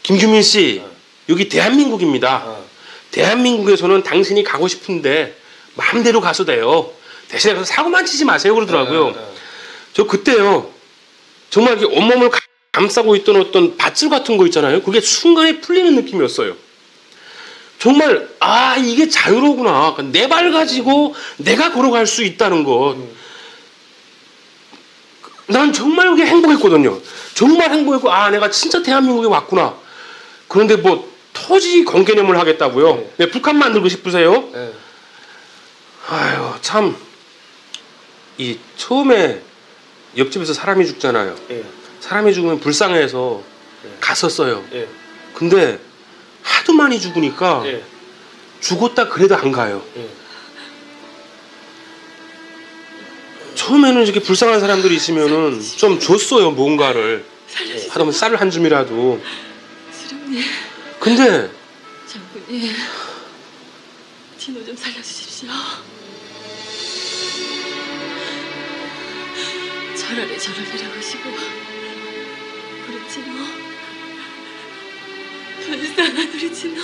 김규민 씨, 여기 대한민국입니다. 대한민국에서는 당신이 가고 싶은데 마음대로 가서 돼요. 대신에 가서 사고만 치지 마세요 그러더라고요. 저 그때요, 정말 이렇게 온몸을 감싸고 있던 어떤 밧줄 같은 거 있잖아요. 그게 순간에 풀리는 느낌이었어요. 정말 아, 이게 자유로구나. 내 발 가지고 내가 걸어갈 수 있다는 것. 난 정말 그게 행복했거든요. 정말 행복했고, 아, 내가 진짜 대한민국에 왔구나. 그런데 뭐 토지 공개념을 하겠다고요? 네, 북한 만들고 싶으세요? 네. 아유, 참, 이 처음에 옆집에서 사람이 죽잖아요. 네. 사람이 죽으면 불쌍해서 갔었어요. 네. 근데 하도 많이 죽으니까 죽었다 그래도 안 가요. 처음에는 이렇게 불쌍한 사람들이 있으면은 좀 줬어요, 뭔가를. 하다못해 쌀을 한 줌이라도. 수령님. 근데 장군님, 진호 좀 살려주십시오. 차라리 저를 데려가시고 우리 진호, 불쌍한 우리 진호,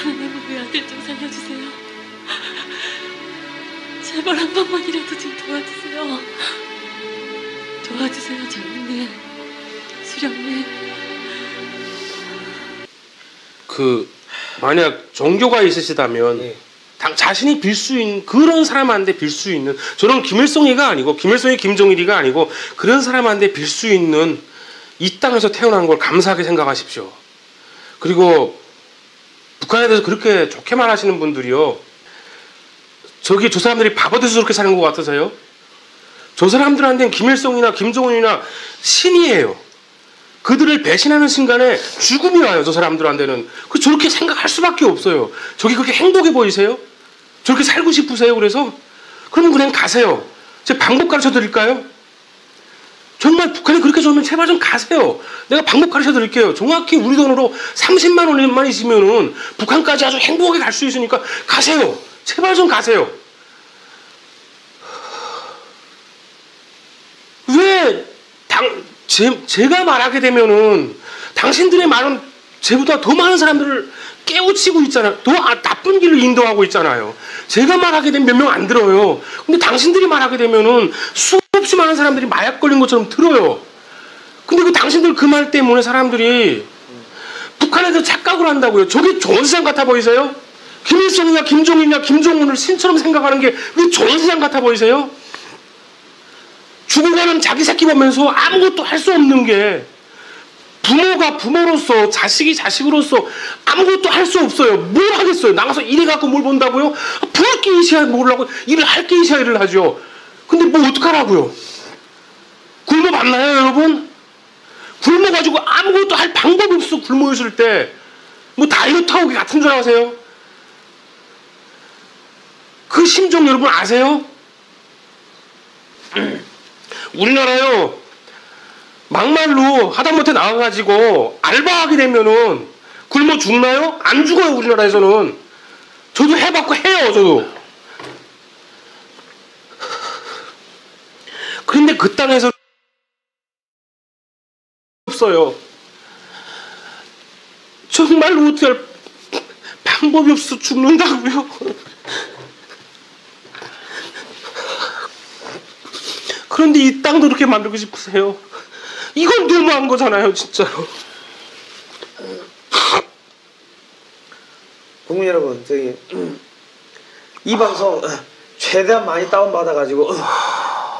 하나님 우리 아들 좀 살려주세요. 제발 한 번만이라도 좀 도와주세요. 도와주세요, 장군님, 수령님. 만약 종교가 있으시다면 자신이 빌 수 있는 그런 사람한테 빌 수 있는, 저는 김일성이가 아니고 김일성이 김정일이가 아니고 그런 사람한테 빌 수 있는 이 땅에서 태어난 걸 감사하게 생각하십시오. 그리고 북한에 대해서 그렇게 좋게 말하시는 분들이요, 저기 저 사람들이 바보 돼서 저렇게 사는 것 같으세요? 저 사람들한테는 김일성이나 김정은이나 신이에요. 그들을 배신하는 순간에 죽음이 와요. 저 사람들한테는. 저렇게 생각할 수밖에 없어요. 저게 그렇게 행복해 보이세요? 저렇게 살고 싶으세요? 그래서? 그러면 그냥 가세요. 제가 방법 가르쳐 드릴까요? 정말 북한이 그렇게 좋으면 제발 좀 가세요. 내가 방법 가르쳐 드릴게요. 정확히 우리 돈으로 30만 원만 있으면은 북한까지 아주 행복하게 갈 수 있으니까 가세요. 제발 좀 가세요. 왜 제가 말하게 되면은 당신들의 말은 제보다 더 많은 사람들을 깨우치고 있잖아요. 더 나쁜 길로 인도하고 있잖아요. 제가 말하게 되면 몇 명 안 들어요. 근데 당신들이 말하게 되면은 수없이 많은 사람들이 마약 걸린 것처럼 들어요. 근데 당신들 그 말 때문에 사람들이 북한에 대해서 착각을 한다고요. 저게 좋은 세상 같아 보이세요? 김일성이나 김정일이나 김정은을 신처럼 생각하는 게 왜 좋은 세상 같아 보이세요? 죽어가는 자기 새끼 보면서 아무것도 할 수 없는 게, 부모가 부모로서, 자식이 자식으로서 아무것도 할 수 없어요. 뭘 하겠어요? 나가서 일해갖고 뭘 본다고요? 부할 게 있어야 모르려고, 일을 할 게 있어야 일을 하죠. 근데 뭐 어떡하라고요? 굶어 봤나요, 여러분? 굶어가지고 아무것도 할 방법이 없어. 굶어 있을 때 뭐 다이어트 하고 같은 줄 아세요? 그 심정 여러분 아세요? 우리나라요, 막말로 하다못해 나와가지고 알바하게 되면은 굶어 죽나요? 안 죽어요, 우리나라에서는. 저도 해봤고 해요, 저도. 그런데 그 땅에서 없어요. 정말로 어떻게 할 방법이 없어 죽는다고요. 그런데 이 땅도 그렇게 만들고 싶으세요? 이건 너무한 거잖아요, 진짜로. 국민 여러분, 이 방송 최대한 많이 다운받아가지고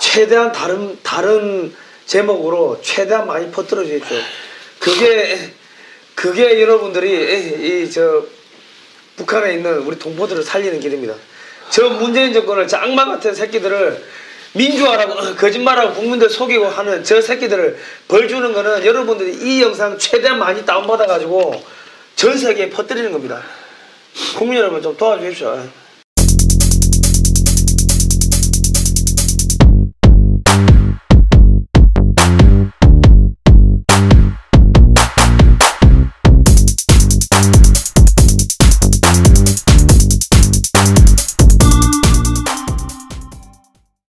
최대한 다른 제목으로 최대한 많이 퍼뜨려 주십시오. 그게 여러분들이 북한에 있는 우리 동포들을 살리는 길입니다. 저 문재인 정권을, 저 악마 같은 새끼들을 민주화라고 거짓말하고 국민들 속이고 하는 저 새끼들을 벌 주는 거는 여러분들이 이 영상 최대한 많이 다운받아가지고 전 세계에 퍼뜨리는 겁니다. 국민 여러분 좀 도와주십시오.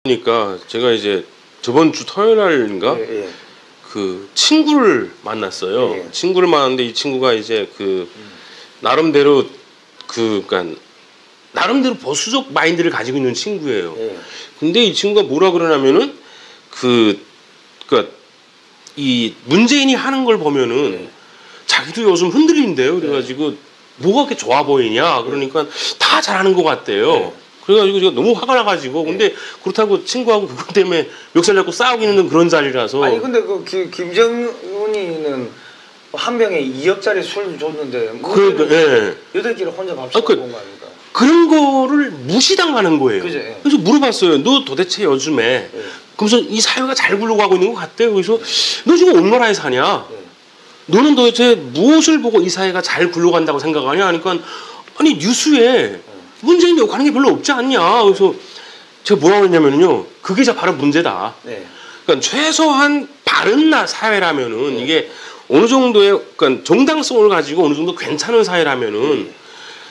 그러니까 제가 이제 저번 주 토요일 날인가 그 친구를 만났어요. 예. 친구를 만났는데 이 친구가 이제 그 나름대로 그러니까 나름대로 보수적 마인드를 가지고 있는 친구예요. 예. 근데 이 친구가 뭐라 그러냐면은 그러니까 이 문재인이 하는 걸 보면은 예. 자기도 요즘 흔들린대요. 그래가지고 뭐가 그렇게 좋아 보이냐 그러니까 다 잘하는 것 같대요. 예. 그래가지고 제가 너무 화가 나가지고 근데 그렇다고 친구하고 그것 때문에 멱살 잡고 싸우기는 그런 자리라서 아니 근데 그 김정은이는 한 병에 2억짜리 술 줬는데 뭐 그러니까 예. 8끼를 혼자 밥 사고 온 거 아닙니까? 그런 거를 무시당하는 거예요. 그죠, 예. 그래서 물어봤어요. 너 도대체 요즘에 예. 그래서 이 사회가 잘 굴러가고 있는 것 같대요. 그래서 너 지금 어느 나라에 사냐? 예. 너는 도대체 무엇을 보고 이 사회가 잘 굴러간다고 생각하냐? 그러니까 아니 뉴스에 문재인 욕하는 게 별로 없지 않냐? 그래서 제가 뭐라고 했냐면요. 그게 바로 문제다. 네. 그러니까 최소한 바른 사회라면은 이게 어느 정도의 그러니까 정당성을 가지고 어느 정도 괜찮은 사회라면은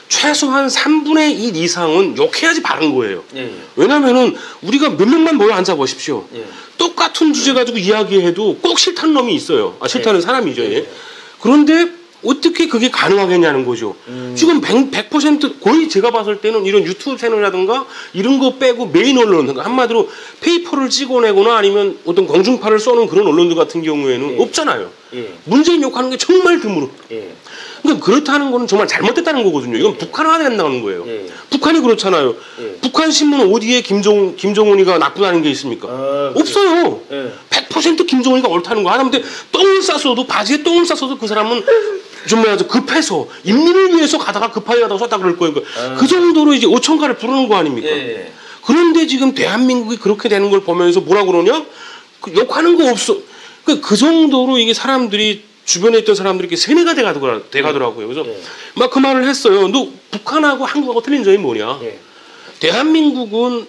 최소한 3분의 1 이상은 욕해야지 바른 거예요. 예. 왜냐면은 우리가 몇 명만 모여 앉아 보십시오. 예. 똑같은 주제 가지고 이야기해도 꼭 싫다는 놈이 있어요. 아, 싫다는 사람이죠. 예. 예. 그런데 어떻게 그게 가능하겠냐는 거죠. 지금 100% 거의 제가 봤을 때는 이런 유튜브 채널이라든가 이런 거 빼고 메인 언론, 한마디로 페이퍼를 찍어내거나 아니면 어떤 공중파를 쏘는 그런 언론들 같은 경우에는 예. 없잖아요. 예. 문재인 욕하는 게 정말 드물어. 예. 그러니까 그렇다는 거는 정말 잘못됐다는 거거든요. 이건 북한화가 된다는 거예요. 예. 북한이 그렇잖아요. 예. 북한 신문은 어디에 김정은이가 나쁘다는 게 있습니까? 없어요. 예. 100% 김정은이가 옳다는 거. 하다못해 똥을 쌌어도 바지에 똥을 쌌어도 그 사람은 좀 뭐야 급해서 인민을 위해서 가다가 급하게 가다가 쐈다 그럴 거예요. 그 정도로 이제 오천가를 부르는 거 아닙니까? 예. 그런데 지금 대한민국이 그렇게 되는 걸 보면서 뭐라 그러냐? 그 욕하는 거 없어. 그 정도로 이게 사람들이 주변에 있던 사람들이 이렇게 세뇌가 돼가더라고요. 그래서 예. 막 그 말을 했어요. 너 북한하고 한국하고 틀린 점이 뭐냐? 예. 대한민국은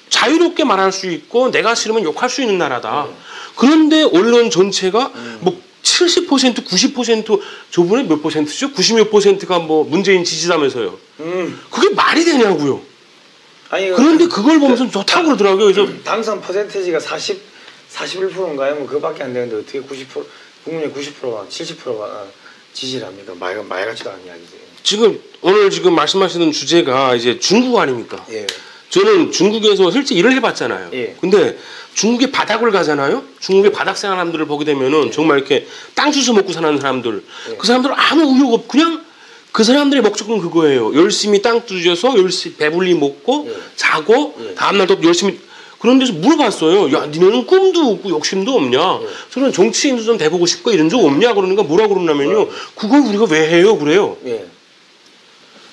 자유롭게 말할 수 있고 내가 싫으면 욕할 수 있는 나라다. 그런데 언론 전체가 뭐 70%, 90% 저번에 몇 퍼센트죠? 90몇 %가 뭐 문재인 지지자면서요. 그게 말이 되냐고요. 아니 그런데 그걸 보면서 좋다고 그러더라고요. 그래서 당선 퍼센테이지가 41%인가요? 뭐 그거밖에 안 되는데 어떻게 90% 국민의 90%가 70%가 지지를 합니까? 말 같지도 않은 이야기지. 지금 오늘 지금 말씀하시는 주제가 이제 중국 아닙니까? 예. 저는 중국에서 실제 일을 해봤잖아요. 예. 근데 중국의 바닥을 가잖아요. 중국의 바닥 사람들을 보게 되면은 정말 이렇게 땅 주워 먹고 사는 사람들, 그 사람들은 아무 의욕 없고 그냥 그 사람들의 목적은 그거예요. 열심히 땅 두져서 열심히 배불리 먹고 자고 다음날 또 열심히 그런 데서 물어봤어요. 야, 니네는 꿈도 없고 욕심도 없냐? 저는 정치인도 좀 돼보고 싶고 이런 적 없냐? 그러니까 뭐라 그러냐면요. 그걸 우리가 왜 해요? 그래요. 예.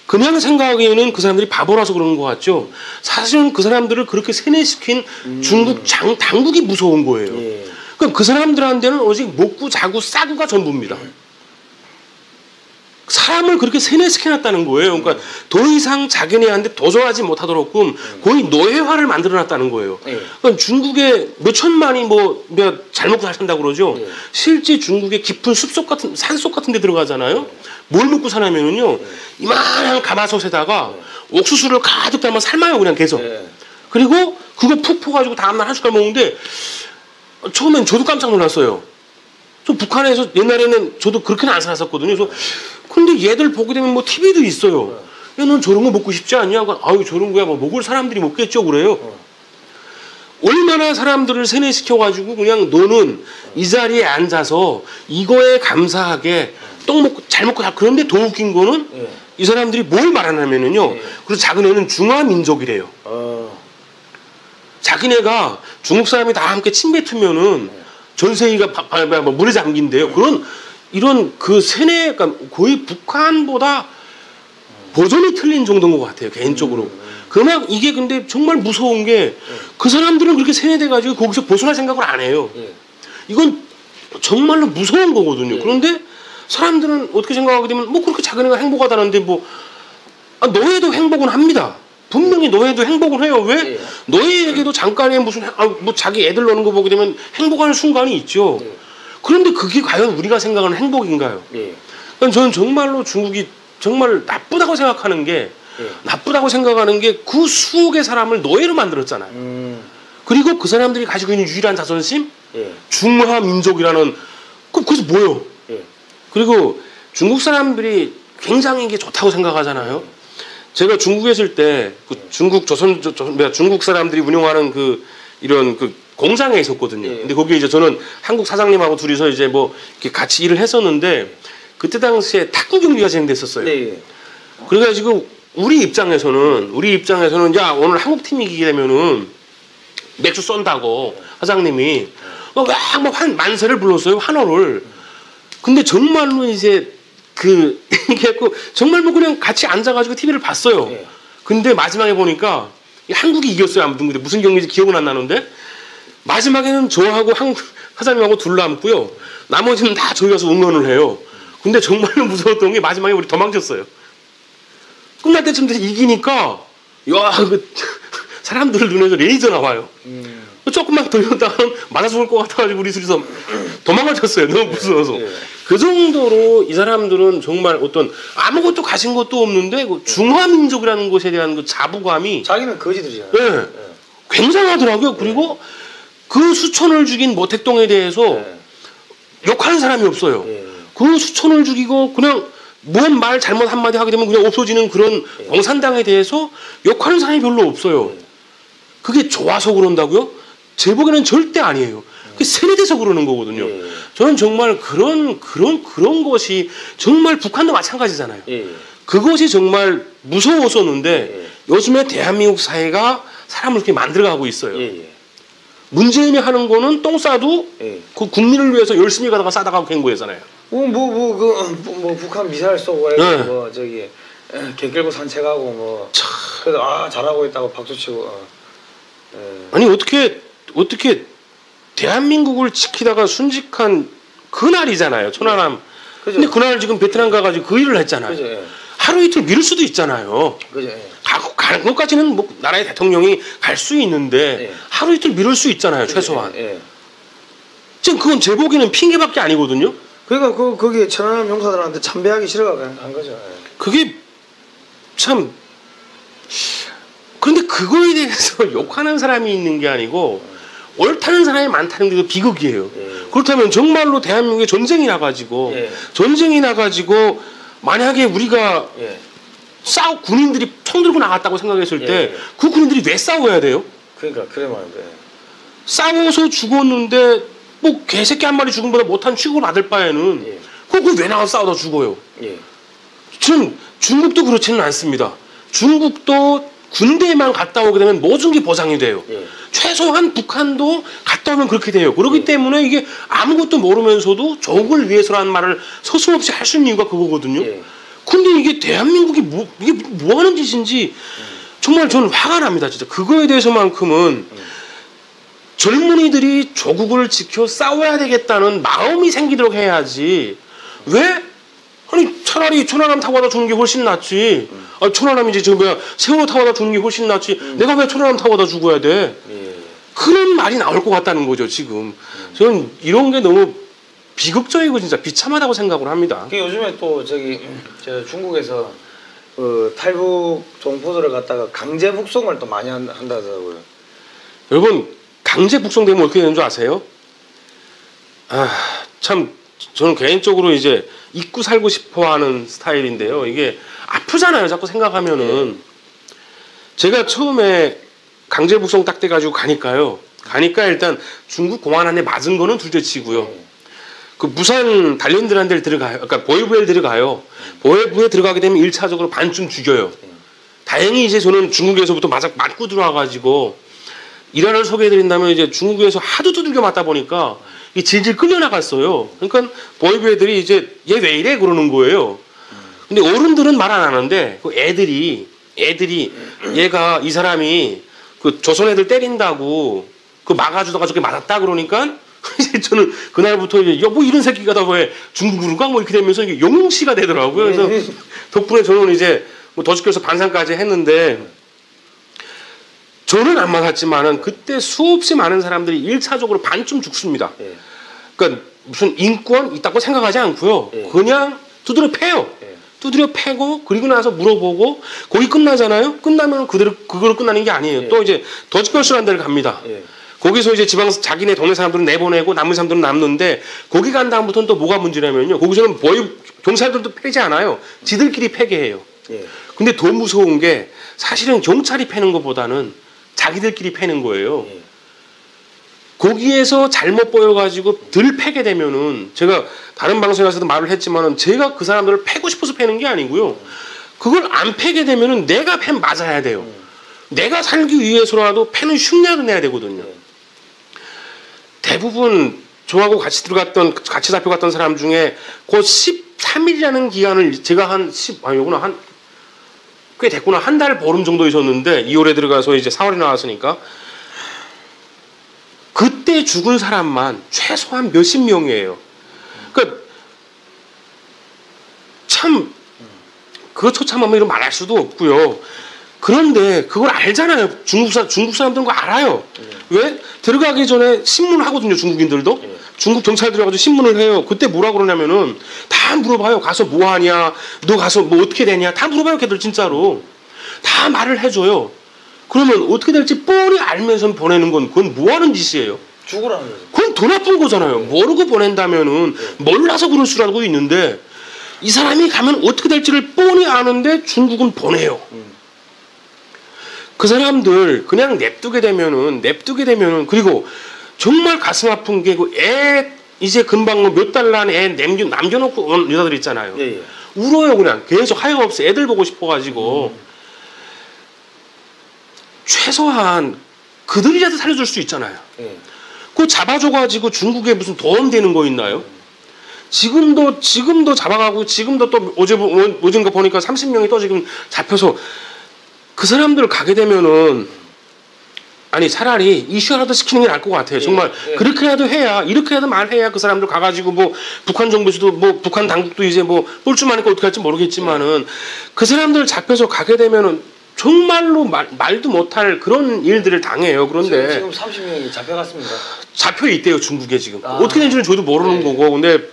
그냥 생각하기에는 그 사람들이 바보라서 그러는 것 같죠. 사실은 그 사람들을 그렇게 세뇌시킨 중국 당국이 무서운 거예요. 예. 그럼 그 사람들한테는 오직 먹고 자고 싸고가 전부입니다. 사람을 그렇게 세뇌시켜놨다는 거예요. 그러니까 더 이상 자기네한테 도전하지 못하도록끔 거의 노예화를 만들어놨다는 거예요. 그러니까 중국에 몇 천만이 잘 먹고 잘 산다고 그러죠. 실제 중국의 깊은 숲속 같은 산속 같은 데 들어가잖아요. 뭘 먹고 사냐면요. 이만한 가마솥에다가 옥수수를 가득 담아 삶아요. 그냥 계속. 그리고 그거 푹 퍼가지고 다음날 한 숟갈 먹는데 처음엔 저도 깜짝 놀랐어요. 저 북한에서 옛날에는 저도 그렇게는 안 살았었거든요. 그래서 근데 얘들 보게 되면 뭐 TV도 있어요. 야, 넌 저런 거 먹고 싶지 않냐? 아유, 저런 거야. 뭐 먹을 사람들이 먹겠죠. 그래요. 얼마나 사람들을 세뇌시켜가지고 그냥 너는 이 자리에 앉아서 이거에 감사하게 똥 먹고 잘 먹고 다. 그런데 더 웃긴 거는 이 사람들이 뭘 말하냐면요. 그래서 자기네는 중화민족이래요. 자기네가 중국 사람이 다 함께 침 뱉으면은 전세기가 물에 잠긴대요. 이런 그 세뇌가 거의 북한보다 버전이 틀린 정도인 것 같아요. 개인적으로. 그러나 이게 근데 정말 무서운 게 그 사람들은 그렇게 세뇌돼가지고 거기서 벗어날 생각을 안 해요. 이건 정말로 무서운 거거든요. 그런데 사람들은 어떻게 생각하게 되면 뭐 그렇게 자기네가 행복하다는데 너희도 행복은 합니다. 분명히 너희도 행복을 해요. 왜? 너희에게도 잠깐의 무슨 자기 애들 노는 거 보게 되면 행복하는 순간이 있죠. 그런데 그게 과연 우리가 생각하는 행복인가요? 그러니까 저는 정말로 중국이 정말 나쁘다고 생각하는 게 그 수억의 사람을 노예로 만들었잖아요. 그리고 그 사람들이 가지고 있는 유일한 자존심 예. 중화 민족이라는 그래서 뭐요? 예. 그리고 중국 사람들이 굉장히 이게 좋다고 생각하잖아요. 제가 중국에 있을 때 그 중국 중국 사람들이 운영하는 그 이런 그 공장에 있었거든요. 예. 근데 거기에 이제 저는 한국 사장님하고 둘이서 이제 뭐 이렇게 같이 일을 했었는데 그때 당시에 탁구 경기가 진행됐었어요. 네. 그래가지고 우리 입장에서는 야 오늘 한국 팀이 이기게 되면은 맥주 쏜다고 사장님이 막 만세를 불렀어요, 환호를. 근데 정말로 이제 이게 정말 뭐 그냥 같이 앉아가지고 TV를 봤어요. 예. 근데 마지막에 보니까 한국이 이겼어요. 아무튼 근데 무슨 경기인지 기억은 안 나는데 마지막에는 저하고 한국 사장님하고 둘 남고요. 나머지는 다 저희 가서 응원을 해요. 근데 정말로 무서웠던 게 마지막에 우리 도망쳤어요. 끝날 때쯤 돼서 이기니까 사람들 눈에서 레이저 나와요. 조금만 더 이러다가 맞아 죽을 것 같아가지고 우리 둘이서 도망을 쳤어요. 너무 무서워서. 예. 그 정도로 이 사람들은 정말 어떤 아무것도 가진 것도 없는데 그 중화민족이라는 것에 대한 그 자부감이 자기는 거지들이잖아요. 네, 굉장하더라고요. 그리고 그 수천을 죽인 모택동에 대해서 욕하는 사람이 없어요. 그 수천을 죽이고 그냥 뭔 말 잘못 한마디 하게 되면 그냥 없어지는 그런 공산당에 대해서 욕하는 사람이 별로 없어요. 그게 좋아서 그런다고요? 제 보기에는 절대 아니에요. 그게 세뇌돼서 그러는 거거든요. 저는 정말 그런 것이 정말 북한도 마찬가지잖아요. 그것이 정말 무서웠었는데 요즘에 대한민국 사회가 사람을 이렇게 만들어가고 있어요. 문재인이 하는 거는 똥 싸도 그 국민을 위해서 열심히 가다가 싸다가 갱고했잖아요. 북한 미사일 쏘고 네. 뭐 저기 개 끌고 산책하고 뭐 그래서 잘하고 있다고 박수치고. 아니 어떻게 대한민국을 지키다가 순직한 그날이잖아요. 천안함. 그죠. 근데 그날 지금 베트남 가가지고 그 일을 했잖아요. 그죠. 예. 하루 이틀 미룰 수도 있잖아요. 그죠. 예. 가는 것까지는 뭐 나라의 대통령이 갈 수 있는데 하루 이틀 미룰 수 있잖아요. 최소한. 지금 그건 제 보기에는 핑계밖에 아니거든요. 그러니까 거기 천안함 용사들한테 참배하기 싫어가 한 거죠. 그게 참 그런데 그거에 대해서 욕하는 사람이 있는 게 아니고 옳다는 사람이 많다는 게 비극이에요. 그렇다면 정말로 대한민국에 전쟁이 나가지고 만약에 우리가 군인들이 총 들고 나갔다고 생각했을 때 그 군인들이 왜 싸워야 돼요? 그러니까 그래 말인데. 싸워서 죽었는데 뭐 개새끼 한 마리 죽은 보다 못한 취급을 받을 바에는 그거 왜 나가서 싸우다 죽어요? 지금 중국도 그렇지는 않습니다. 중국도 군대에만 갔다 오게 되면 모든 게 보장이 돼요. 최소한 북한도 갔다 오면 그렇게 돼요. 그렇기 때문에 이게 아무것도 모르면서도 조국을 위해서라는 말을 서슴없이 할 수 있는 이유가 그거거든요. 근데 이게 대한민국이 이게 뭐 하는 짓인지 정말 저는 화가 납니다. 진짜 그거에 대해서만큼은 젊은이들이 조국을 지켜 싸워야 되겠다는 마음이 생기도록 해야지. 왜? 아니 차라리 천안함 타고 가다 죽는 게 훨씬 낫지. 천안함이지 세월호 타고 가다 죽는 게 훨씬 낫지. 내가 왜 천안함 타고 가다 죽어야 돼? 그런 말이 나올 것 같다는 거죠 지금. 저는 이런 게 너무 비극적이고 진짜 비참하다고 생각을 합니다. 요즘에 또 저 중국에서 탈북 동포들을 갖다가 강제 북송을 또 많이 한다더라고요. 여러분 강제 북송되면 어떻게 되는 줄 아세요? 참 저는 개인적으로 이제 잊고 살고 싶어하는 스타일인데요. 이게 아프잖아요. 자꾸 생각하면은. 제가 처음에 강제 북송 딱 돼가지고 가니까 일단 중국 공안 안에 맞은 거는 둘째치고요. 그 부산 단련들한 데를 들어가요. 그러니까 보위부에 들어가요. 보위부에 들어가게 되면 1차적으로 반쯤 죽여요. 다행히 이제 저는 중국에서부터 맞고 들어와가지고 일화를 소개해드린다면 이제 중국에서 하도 두들겨 맞다 보니까 이 질질 끌려나갔어요. 그러니까 보이부 애들이 이제 얘 왜 이래 그러는 거예요. 근데 어른들은 말 안 하는데 그 애들이 이 사람이 그 조선 애들 때린다고 그 막아주다가 저렇게 맞았다 그러니까 이제 저는 그날부터 이제 뭐 이런 새끼가 다 왜 중국으로 가 뭐 이렇게 되면서 이게 용시가 되더라고요. 그래서 덕분에 저는 이제 뭐 더시켜서 반상까지 했는데 저는 안 맞았지만은 그때 수없이 많은 사람들이 1차적으로 반쯤 죽습니다. 그러니까 무슨 인권 있다고 생각하지 않고요. 그냥 두드려 패요. 두드려 패고 그리고 나서 물어보고 거기 끝나잖아요. 끝나면 그거로 끝나는 게 아니에요. 또 이제 더치컬스라는 데를 갑니다. 거기서 이제 지방 자기네 동네 사람들은 내보내고 남은 사람들은 남는데 거기 간 다음부터는 또 뭐가 문제냐면요. 거기서는 경찰들도 패지 않아요. 지들끼리 패게해요. 예. 근데 더 무서운 게 사실은 경찰이 패는 것보다는 자기들끼리 패는 거예요. 예. 거기에서 잘못 보여가지고 덜 패게 되면은 제가 다른 방송에서도 말을 했지만은 제가 그 사람들을 패고 싶어서 패는 게 아니고요. 그걸 안 패게 되면은 내가 패 맞아야 돼요. 내가 살기 위해서라도 패는 흉내를 내야 되거든요. 대부분 저하고 같이 잡혀갔던 사람 중에 그 13일이라는 기간을 제가 꽤 됐구나. 한 달 보름 정도 있었는데 2월에 들어가서 이제 4월에 나왔으니까 그때 죽은 사람만 최소한 몇십 명이에요. 그러니까 참 그거 처참하면 이런 말할 수도 없고요. 그런데 그걸 알잖아요. 중국 사람들은 그거 알아요. 왜? 들어가기 전에 신문을 하거든요. 중국인들도. 중국 경찰들이 가지고 신문을 해요. 그때 뭐라 그러냐면은 다 물어봐요. 가서 뭐 하냐? 너 가서 뭐 어떻게 되냐? 다 물어봐요. 걔들 진짜로. 다 말을 해줘요. 그러면 어떻게 될지 뻔히 알면서 보내는 건 그건 뭐 하는 짓이에요? 죽으라는 거죠. 그건 더 나쁜 거잖아요. 모르고 보낸다면은 몰라서 그럴 수라도 있는데 이 사람이 가면 어떻게 될지를 뻔히 아는데 중국은 보내요. 그 사람들 그냥 냅두게 되면은 그리고 정말 가슴 아픈 게 그 애 이제 금방 몇 달 난 애 남겨놓고 온 여자들 있잖아요. 예, 예. 울어요. 그냥 계속 하염없이 애들 보고 싶어가지고 최소한 그들이라도 살려줄 수 있잖아요. 그거 잡아줘가지고 중국에 무슨 도움 되는 거 있나요? 지금도 잡아가고 지금도 또 어젠가 보니까 30명이 또 지금 잡혀서 그 사람들 가게 되면은 아니 차라리 이슈라도 시키는 게 나을 것 같아요. 정말 그렇게라도 해야 이렇게라도 말해야 그 사람들 가가지고 뭐 북한 정부에서도 뭐 북한 당국도 이제 뭐 뻘쭘하니까 어떻게 할지 모르겠지만은 그 사람들 잡혀서 가게 되면은 정말로 말도 못할 그런 일들을 당해요. 그런데 지금 30명이 잡혀갔습니다. 잡혀 있대요. 중국에 지금 어떻게 된지는 저도 모르는 거고 근데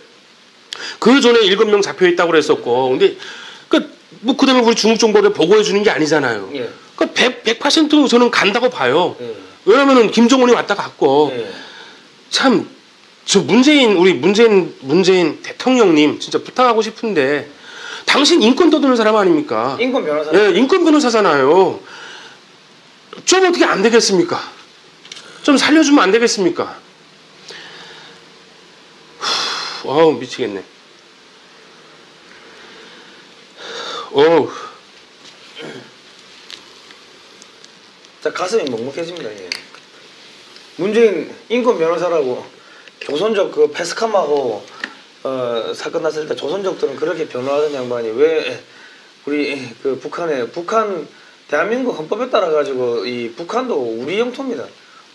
그 전에 7명 잡혀 있다고 그랬었고 근데 뭐 그다음에 우리 중국 정부를 보고해 주는 게 아니잖아요. 예. 그러니까 100% 저는 간다고 봐요. 예. 왜냐면은 김정은이 왔다 갔고 예. 참 저 문재인 대통령님 진짜 부탁하고 싶은데 당신 인권 떠드는 사람 아닙니까? 인권 변호사. 예, 인권 변호사잖아요. 좀 어떻게 안 되겠습니까? 좀 살려주면 안 되겠습니까? 어우 미치겠네. 어우. 자 가슴이 먹먹해집니다. 예. 문재인 인권 변호사라고 조선족 그 패스카마호 사건 났을 때 조선족들은 그렇게 변호하던 양반이 왜 우리 그 북한 대한민국 헌법에 따라 가지고 이 북한도 우리 영토입니다.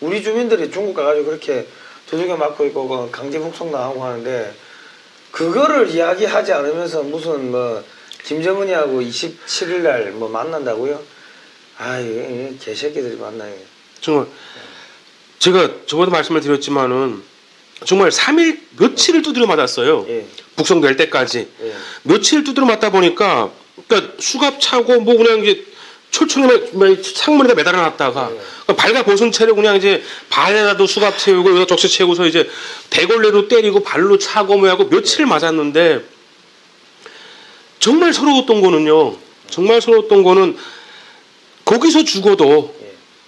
우리 주민들이 중국 가가지고 그렇게 두들겨 맞고 있고 강제 북송 당하고 하는데 그거를 이야기하지 않으면서 무슨 뭐 김정은이하고 27일 날 뭐 만난다고요? 아 이게 개새끼들이 만나요. 정말 제가 저번에 말씀을 드렸지만은 정말 3일 며칠을 두드려 맞았어요. 예. 북송될 때까지 예. 며칠 두드려 맞다 보니까 그러니까 수갑 차고 뭐 그냥 이제 철창에 창문에다 매달아 놨다가 예. 발가 벗은 채로 그냥 이제 발에다도 수갑 채우고 여기다 적셔 채우고서 이제 대걸레로 때리고 발로 차고 뭐 하고 며칠 맞았는데 정말 서러웠던 거는 거기서 죽어도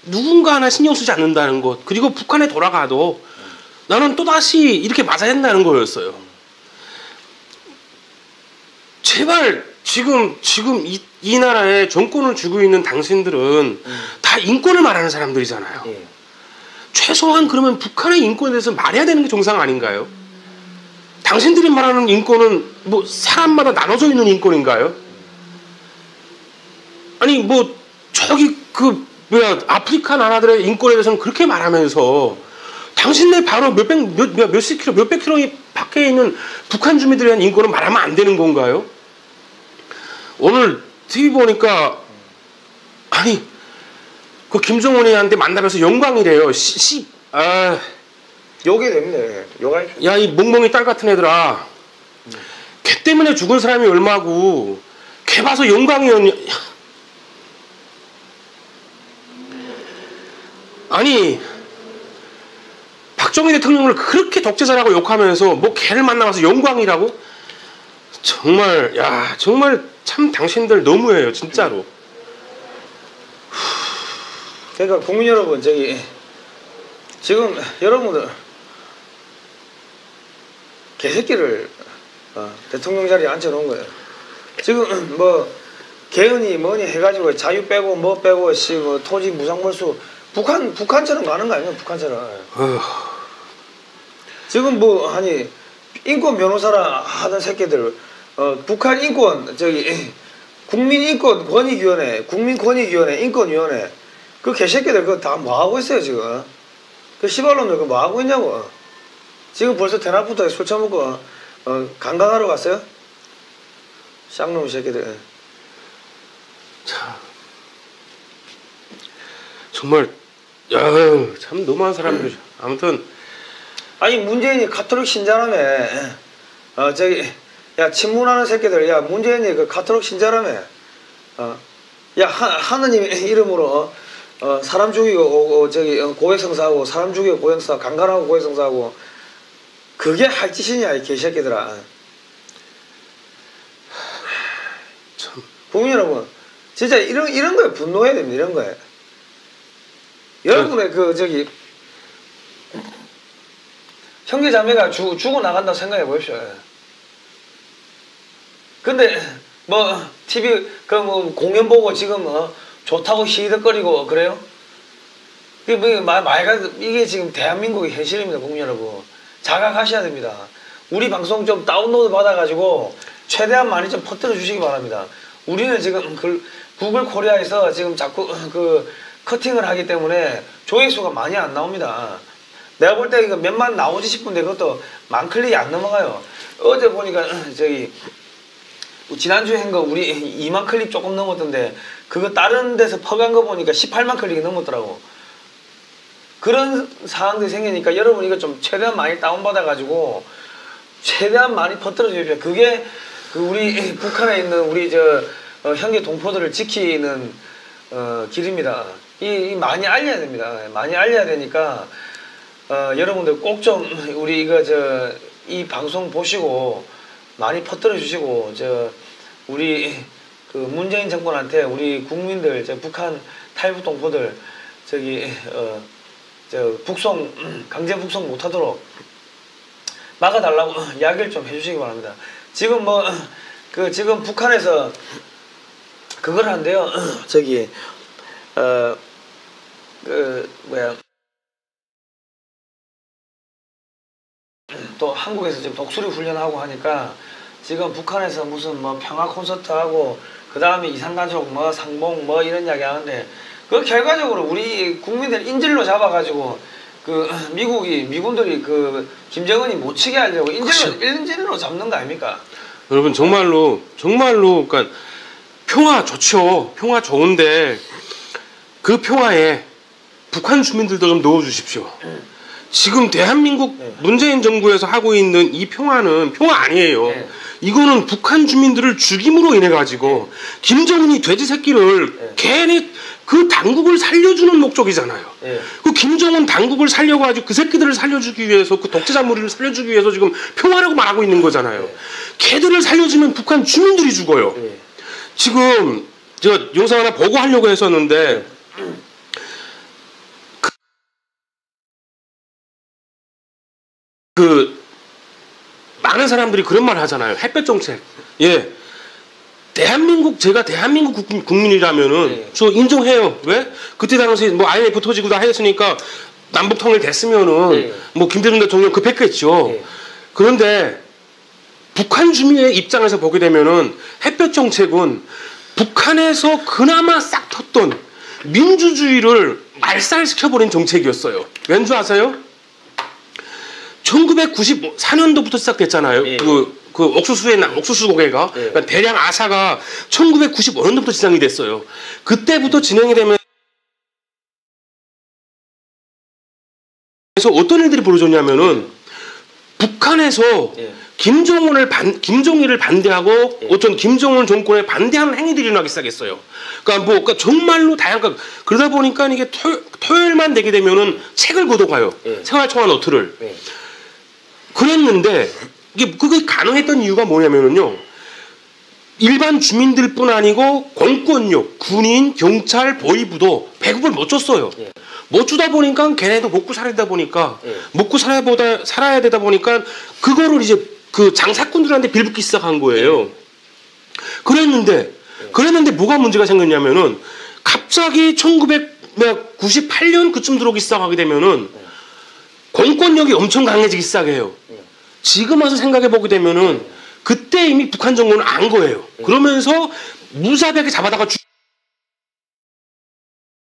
누군가 하나 신경 쓰지 않는다는 것 그리고 북한에 돌아가도 나는 또다시 이렇게 맞아야 된다는 거였어요. 제발 지금 이 나라에 정권을 쥐고 있는 당신들은 다 인권을 말하는 사람들이잖아요. 최소한 그러면 북한의 인권에 대해서 말해야 되는 게 정상 아닌가요? 당신들이 말하는 인권은 뭐 사람마다 나눠져 있는 인권인가요? 아니 뭐 저기 아프리카 나라들의 인권에 대해서는 그렇게 말하면서 당신네 바로 몇백 킬로 밖에 있는 북한 주민들에 대한 인권을 말하면 안 되는 건가요? 오늘 TV 보니까 아니 그 김정은이한테 만나면서 영광이래요. 욕이 됩니다. 욕할 야 이 멍멍이 딸 같은 애들아. 걔 때문에 죽은 사람이 얼마고 걔 봐서 영광이었냐. 아니 박정희 대통령을 그렇게 독재자라고 욕하면서 뭐 걔를 만나봐서 영광이라고? 정말 야 정말 참 당신들 너무해요 진짜로. 그러니까 국민 여러분 저기 지금 여러분들 개새끼를 대통령 자리에 앉혀놓은 거예요. 지금 뭐 개헌이 뭐니 해가지고 자유 빼고 뭐 빼고 뭐 토지 무상벌수 북한처럼 가는 거 아니에요? 북한처럼. 지금 뭐 아니 인권 변호사라 하던 새끼들 북한 인권 저기 국민인권권익위원회 국민권익위원회 인권위원회 그 개새끼들 그거 다 뭐 하고 있어요 지금? 그 시발놈들 그거 뭐 하고 있냐고. 지금 벌써 대낮부터 술 처먹고 강강하러 갔어요? 쌍놈 새끼들. 참 정말 참 너무한 사람들. 아무튼 아니 문재인이 카톨릭 신자라며. 저기 야 친문하는 새끼들 야 문재인이 그 카톨릭 신자라며. 야 하느님 이름으로 사람 죽이고 저기 고해성사하고 사람 죽이고 고해성사 강간하고 고해성사하고 그게 할 짓이냐 이 개새끼들아. 참 국민 여러분 진짜 이런 거에 분노해야 됩니다. 이런 거에 여러분의 그 저기 형제 자매가 죽어 나간다고 생각해 보십시오. 근데 뭐 TV 그 뭐 공연 보고 지금 좋다고 시덕거리고 그래요? 이게 뭐 말가 이게 지금 대한민국의 현실입니다, 국민 여러분. 자각하셔야 됩니다. 우리 방송 좀 다운로드 받아가지고 최대한 많이 좀 퍼뜨려 주시기 바랍니다. 우리는 지금 구글 코리아에서 지금 자꾸 그 커팅을 하기 때문에 조회수가 많이 안 나옵니다. 내가 볼 때 이거 몇만 나오지 싶은데 그것도 만 클릭이 안 넘어가요. 어제 보니까 저기 지난주에 한 거 우리 2만 클릭 조금 넘었던데 그거 다른 데서 퍼간 거 보니까 18만 클릭이 넘었더라고. 그런 상황들이 생기니까 여러분 이거 좀 최대한 많이 다운받아 가지고 최대한 많이 퍼뜨려 주십시오. 그게 그 우리 북한에 있는 우리 형제 동포들을 지키는 길입니다. 이 많이 알려야 됩니다. 많이 알려야 되니까 여러분들 꼭 좀 우리 이거 이 방송 보시고 많이 퍼뜨려 주시고 우리 그 문재인 정권한테 우리 국민들 북한 탈북 동포들 저기 강제 북송 못하도록 막아달라고 이야기를 좀 해주시기 바랍니다. 지금 지금 북한에서 그걸 한대요. 또 한국에서 지금 독수리 훈련하고 하니까 지금 북한에서 무슨 뭐 평화 콘서트 하고 그 다음에 이산가족 뭐 상봉 뭐 이런 이야기 하는데 그 결과적으로 우리 국민들 인질로 잡아가지고 그 미군들이 그 김정은이 못 치게 하려고 인질로 잡는 거 아닙니까? 여러분 정말로 그러니까 평화 좋죠. 평화 좋은데 그 평화에 북한 주민들도 좀 넣어주십시오. 지금 대한민국 문재인 정부에서 하고 있는 이 평화는 평화 아니에요. 이거는 북한 주민들을 죽임으로 인해 가지고 김정은이 돼지 새끼를 괜히 그 당국을 살려주는 목적이잖아요. 그 김정은 당국을 살려가지고 그 새끼들을 살려주기 위해서 그 독재자 무리를 살려주기 위해서 지금 평화라고 말하고 있는 거잖아요. 걔들을 살려주면 북한 주민들이 죽어요. 지금 제가 영상 하나 보고 하려고 했었는데 많은 사람들이 그런 말 하잖아요. 햇볕 정책. 예. 제가 대한민국 국민이라면은 저 인정해요. 왜? 그때 당시에 뭐 IMF 터지고 다 했으니까 남북 통일 됐으면은 뭐 김대중 대통령 급했겠죠. 그런데 북한 주민의 입장에서 보게 되면은 햇볕 정책은 북한에서 그나마 싹 텄던 민주주의를 말살시켜버린 정책이었어요. 왠지 아세요? 1994년도부터 시작됐잖아요. 그 옥수수 고개가 그러니까 대량 아사가 1995년도부터 지정이 됐어요. 그때부터 진행이 되면서 어떤 일들이 벌어졌냐면은 북한에서 김정일을 반대하고 어떤 김정은 정권에 반대하는 행위들이 일어나기 시작했어요. 그러니까 정말로 다양한 그러다 보니까 이게 토요일만 되게 되면은 책을 걷어가요. 생활청와 노트를. 그랬는데 이게 그게 가능했던 이유가 뭐냐면은요. 일반 주민들뿐 아니고 공권력, 군인, 경찰, 보위부도 배급을 못 줬어요. 못 주다 보니까 걔네도 먹고 살아야 보니까 먹고 살아야 되다 보니까 그거를 이제 그 장사꾼들한테 빌붙기 시작한 거예요. 그랬는데 뭐가 문제가 생겼냐면은 갑자기 1998년 그쯤 들어오기 시작하게 되면은 공권력이 엄청 강해지기 시작해요. 지금 와서 생각해 보게 되면은 그때 이미 북한 정권은 안 거예요. 그러면서 무자비하게 잡아다가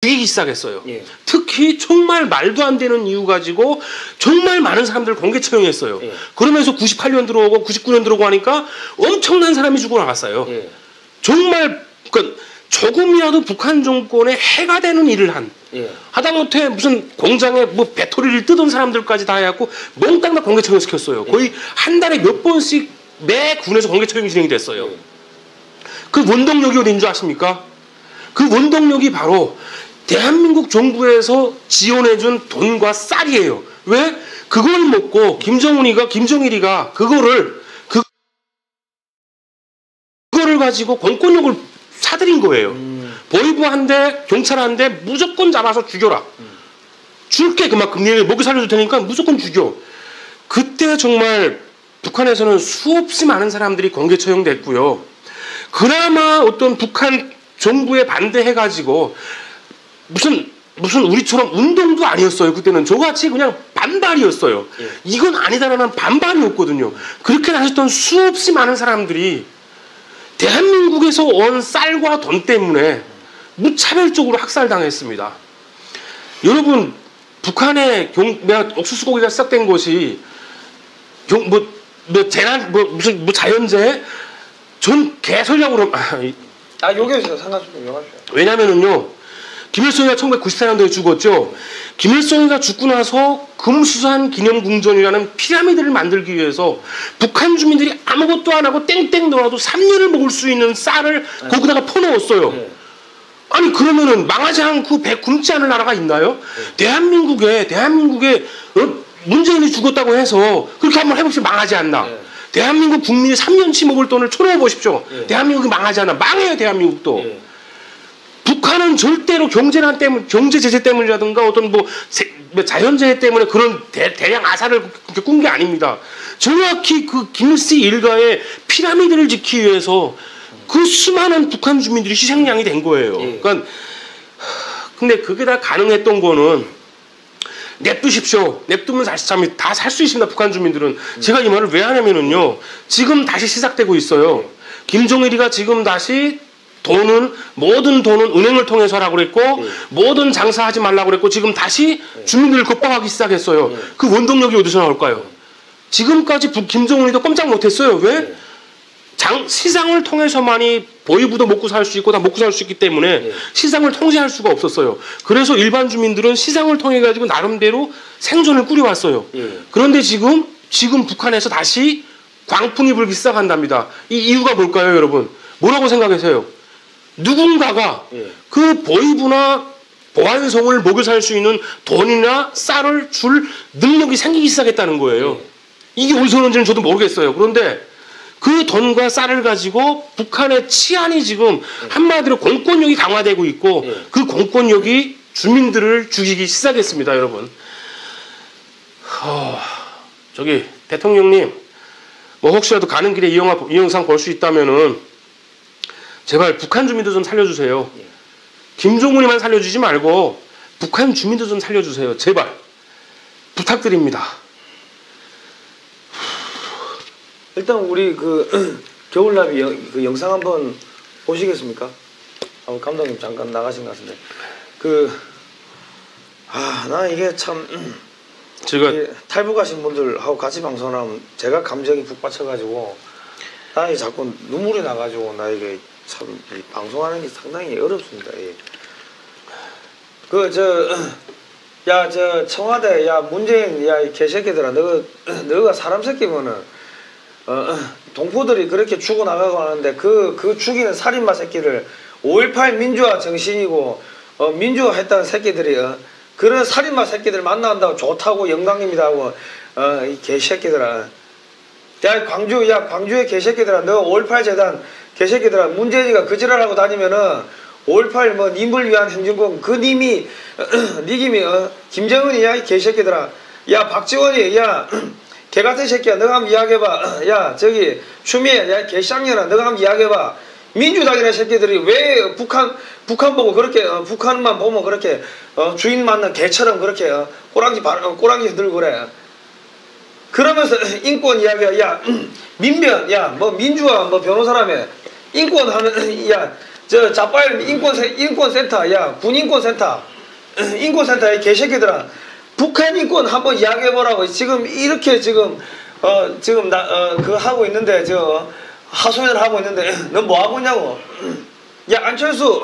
죽이기 시작했어요. 특히 정말 말도 안 되는 이유 가지고 정말 많은 사람들을 공개 처형했어요. 그러면서 98년 들어오고 99년 들어오고 하니까 엄청난 사람이 죽어 나갔어요. 정말 그러니까 조금이라도 북한 정권에 해가 되는 일을 한 하다못해 무슨 공장에 뭐 배터리를 뜯은 사람들까지 다 해갖고 몽땅 다 공개 처형시켰어요. 거의 한 달에 몇 번씩 매 군에서 공개 처형이 진행이 됐어요. 그 원동력이 어딘 줄 아십니까? 그 원동력이 바로 대한민국 정부에서 지원해준 돈과 쌀이에요. 왜? 그걸 먹고 김정일이가 그거를 가지고 공권력을 사들인 거예요. 보위부 한 대, 경찰 한 대 무조건 잡아서 죽여라. 줄게 그만큼 네 먹여 살려줄 테니까 무조건 죽여. 그때 정말 북한에서는 수없이 많은 사람들이 공개 처형됐고요. 그나마 어떤 북한 정부에 반대해가지고 무슨 우리처럼 운동도 아니었어요. 그때는 저같이 그냥 반발이었어요. 이건 아니다라는 반발이었거든요. 그렇게 하셨던 수없이 많은 사람들이 대한민국에서 온 쌀과 돈 때문에 무차별적으로 학살당했습니다. 여러분 북한의 옥수수고기가 시작된 것이 무슨 자연재해? 전 개설량으로 여기서 상관없어요. 왜냐면은요. 김일성이가 1994년도에 죽었죠. 김일성이가 죽고 나서 금수산 기념궁전이라는 피라미드를 만들기 위해서 북한 주민들이 아무것도 안 하고 땡땡 놀아도 3년을 먹을 수 있는 쌀을 거기다가 퍼넣었어요. 아니 그러면은 망하지 않고 배 굶지 않을 나라가 있나요? 대한민국에 문재인이 죽었다고 해서 그렇게 한번 해봅시다. 망하지 않나? 대한민국 국민이 3년치 먹을 돈을 쳐넣어 보십시오. 대한민국이 망하지 않나? 망해요 대한민국도. 북한은 절대로 경제 제재 때문이라든가 어떤 뭐 자연재해 때문에 그런 대량 아사를 꾼 게 아닙니다. 정확히 그 김일시 일가의 피라미드를 짓기 위해서 그 수많은 북한 주민들이 희생양이 된 거예요. 그러니까 근데 그게 다 가능했던 거는 냅두십시오. 냅두면 다 살 수 있습니다. 북한 주민들은. 제가 이 말을 왜 하냐면은요. 지금 다시 시작되고 있어요. 김정일이가 지금 다시 모든 돈은 은행을 통해서 하라고 그랬고 모든 장사하지 말라고 그랬고 지금 다시 주민들을 겁박하기 시작했어요. 그 원동력이 어디서 나올까요? 지금까지 김정은이도 꼼짝 못했어요. 왜? 시장을 통해서만이 보위부도 먹고 살 수 있고 다 먹고 살 수 있기 때문에 시장을 통제할 수가 없었어요. 그래서 일반 주민들은 시장을 통해 가지고 나름대로 생존을 꾸려왔어요. 그런데 지금 북한에서 다시 광풍이 불기 시작한답니다. 이 이유가 뭘까요, 여러분? 뭐라고 생각하세요? 누군가가 그 보위부나 보안성을 먹여 살 수 있는 돈이나 쌀을 줄 능력이 생기기 시작했다는 거예요. 이게 어디서 오는지는 저도 모르겠어요. 그런데 그 돈과 쌀을 가지고 북한의 치안이 지금 한마디로 공권력이 강화되고 있고 그 공권력이 주민들을 죽이기 시작했습니다, 여러분. 저기 대통령님, 뭐 혹시라도 가는 길에 이 영상 볼 수 있다면은 제발 북한 주민도 좀 살려주세요. 김정은이만 살려주지 말고 북한 주민도 좀 살려주세요. 제발 부탁드립니다. 일단 우리 그 겨울나비 그 영상 한번 보시겠습니까? 감독님 잠깐 나가신 것 같은데 나 이게 참 제가 탈북하신 분들하고 같이 방송을 하면 제가 감정이 북받쳐가지고 나 이게 자꾸 눈물이 나가지고 나 이게 참 방송하는 게 상당히 어렵습니다. 청와대 문재인 이 개새끼들아 너가 사람 새끼면은 동포들이 그렇게 죽어나가고 하는데 그 죽이는 살인마 새끼들 5.18 민주화 정신이고 민주화 했다는 새끼들이 그런 살인마 새끼들 만난다고 좋다고 영광입니다 하고 이 개새끼들아 광주의 개새끼들아 너 5.18 재단 개새끼들아 문재인이가 그 지랄하고 다니면은 5.18 뭐 님을 위한 행정권 그 님이 니김이 김정은이야 이 개새끼들아 야 박지원이 야 개같은 새끼야 너가 한번 이야기해봐 야 저기 추미애 야 개쌍년아 너가 한번 이야기해봐 민주당이라는 새끼들이 왜 북한 보고 그렇게 북한만 보면 그렇게 주인 맞는 개처럼 그렇게 꼬랑지 들고 그래 그러면서 인권 이야기야 야 민변 야 뭐 민주화 뭐 변호사라며 인권 하는 야 저 자빠일 인권센터 야 군인권센터 인권센터의 개새끼들아 북한 인권 한번 이야기해보라고 지금 이렇게 지금 그거 하고 있는데 하소연을 하고 있는데 넌 뭐 하고 있냐고 야 안철수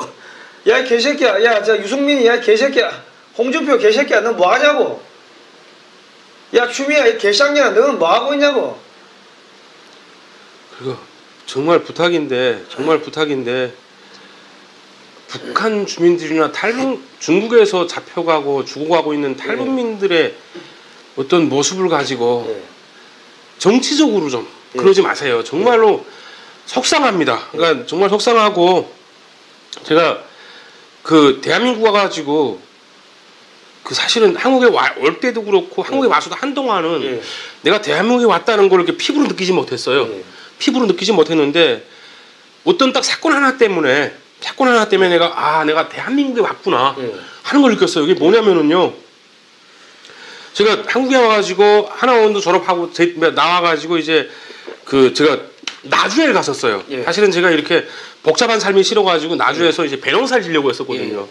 야 개새끼야 야 저 유승민이 야 개새끼야 홍준표 개새끼야 넌 뭐 하냐고 야 추미애 개쌍년아 너는 뭐 하고 있냐고 그리고 정말 부탁인데 북한 주민들이나 중국에서 잡혀가고 죽어가고 있는 탈북민들의 어떤 모습을 가지고 정치적으로 좀 그러지 마세요. 정말로 속상합니다. 그러니까 정말 속상하고 제가 그 대한민국 와가지고 그 사실은 한국에 올 때도 그렇고 한국에 와서도 한동안은 내가 대한민국에 왔다는 걸 이렇게 피부로 느끼지 못했어요. 피부로 느끼지 못했는데 어떤 딱 사건 하나 때문에 내가 대한민국에 왔구나 하는 걸 느꼈어요. 이게 뭐냐면은요. 제가 한국에 와가지고 하나원도 졸업하고 나와가지고 이제 제가 나주에 갔었어요. 사실은 제가 이렇게 복잡한 삶이 싫어가지고 나주에서 이제 배농사를 지려고 했었거든요.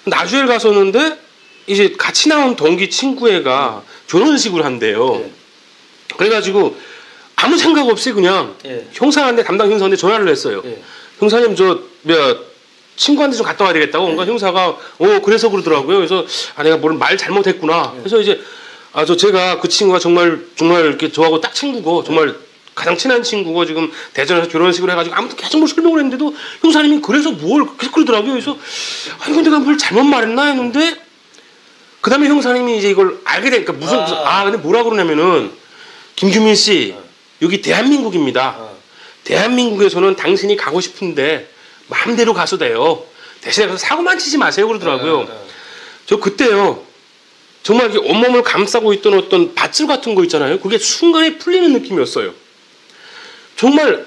나주에 갔었는데 이제 같이 나온 동기 친구애가 결혼식을 한대요. 그래가지고 아무 생각 없이 그냥 형사한테 담당 형사한테 전화를 했어요. 형사님 친구한테 좀 갔다 와야 되겠다고. 뭔가 형사가 그래서 그러더라고요. 그래서 내가 뭘 말 잘못했구나. 그래서 이제 제가 그 친구가 정말 이렇게 저하고 딱 친구고 정말 가장 친한 친구고 지금 대전에서 결혼식을 해가지고 아무튼 계속 뭘 설명을 했는데도 형사님이 그래서 뭘 계속 그러더라고요. 그래서 이거 내가 뭘 잘못 말했나 했는데 그 다음에 형사님이 이제 이걸 알게 되니까 근데 뭐라 그러냐면은 김규민 씨 여기 대한민국입니다. 대한민국에서는 당신이 가고 싶은데 마음대로 가서 돼요. 대신에 가서 사고만 치지 마세요 그러더라고요. 저 그때요. 정말 이렇게 온몸을 감싸고 있던 어떤 밧줄 같은 거 있잖아요. 그게 순간에 풀리는 느낌이었어요. 정말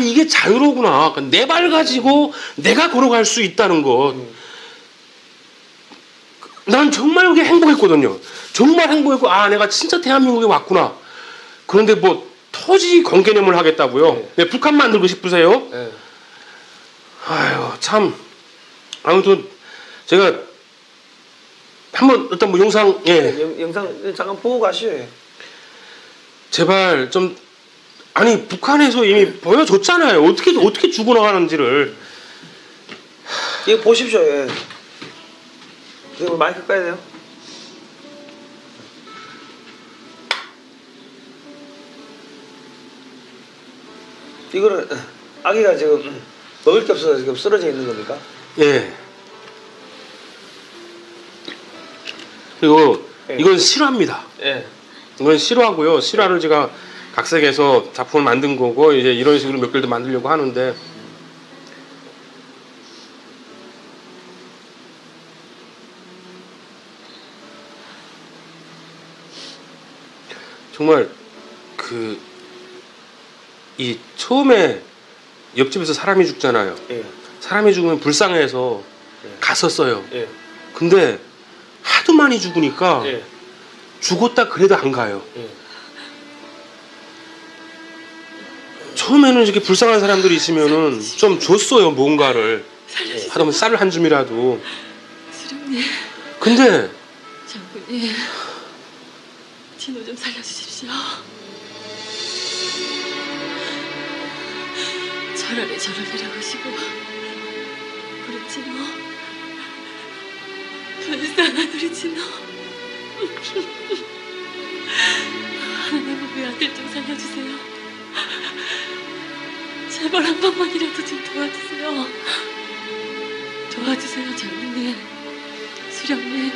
이게 자유로구나. 내 발 가지고 내가 걸어갈 수 있다는 것. 난 정말 그게 행복했거든요. 정말 행복했고 내가 진짜 대한민국에 왔구나. 그런데 뭐 토지 공개념을 하겠다고요. 네, 북한 만들고 싶으세요? 아유 참 아무튼 제가 한번 일단 뭐 영상 영상 잠깐 보고 가시오. 제발 좀 북한에서 이미 보여줬잖아요. 어떻게 죽어나가는지를. 이거 보십시오. 이거 마이크 빼야 돼요. 이거는 아기가 지금 먹을 게 없어서 지금 쓰러져 있는 겁니까? 예. 그리고 이건 실화입니다. 이건 실화고요. 실화를 제가 각색해서 작품을 만든 거고 이제 이런 식으로 몇 개를 더 만들려고 하는데 정말 이 처음에 옆집에서 사람이 죽잖아요. 사람이 죽으면 불쌍해서 갔었어요. 근데 하도 많이 죽으니까 죽었다 그래도 안 가요. 처음에는 이렇게 불쌍한 사람들이 있으면은 좀 줬어요. 뭔가를 하다못해 쌀을 한 줌이라도. 수령님, 근데 장군님, 진호 좀 살려주십시오. 저라리 하시고 우리 진호, 불쌍한 우리 진호. 하나님 우리 아들 좀 살려주세요. 제발 한 번만이라도 좀 도와주세요. 도와주세요, 장군님, 수령님,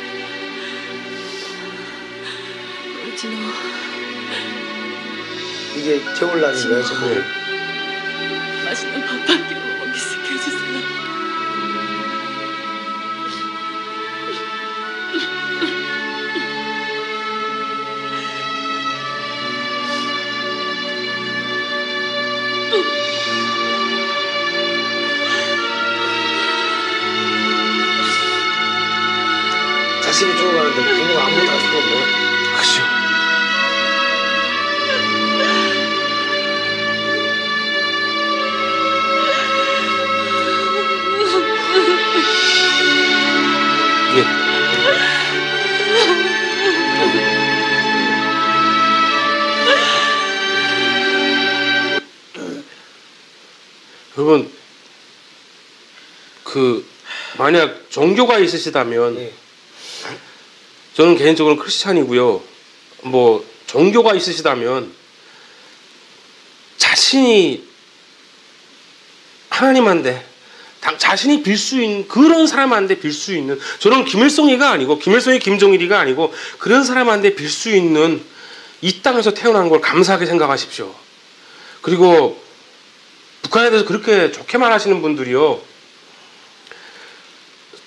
울진호. 이게 겨울날인가요, 정말? 맛있는 밥 한 끼 먹게 시켜주세요. 자식이 죽어가는데 부모가 아무것도 할 수가 없네요. 그죠. 예. 여러분, 만약 종교가 있으시다면, 예. 저는 개인적으로 크리스찬이고요. 뭐 종교가 있으시다면 자신이 하나님한테 자신이 빌 수 있는 그런 사람한테 빌 수 있는, 저는 김일성이가 아니고 김일성이 김정일이가 아니고 그런 사람한테 빌 수 있는 이 땅에서 태어난 걸 감사하게 생각하십시오. 그리고 북한에 대해서 그렇게 좋게 말하시는 분들이요,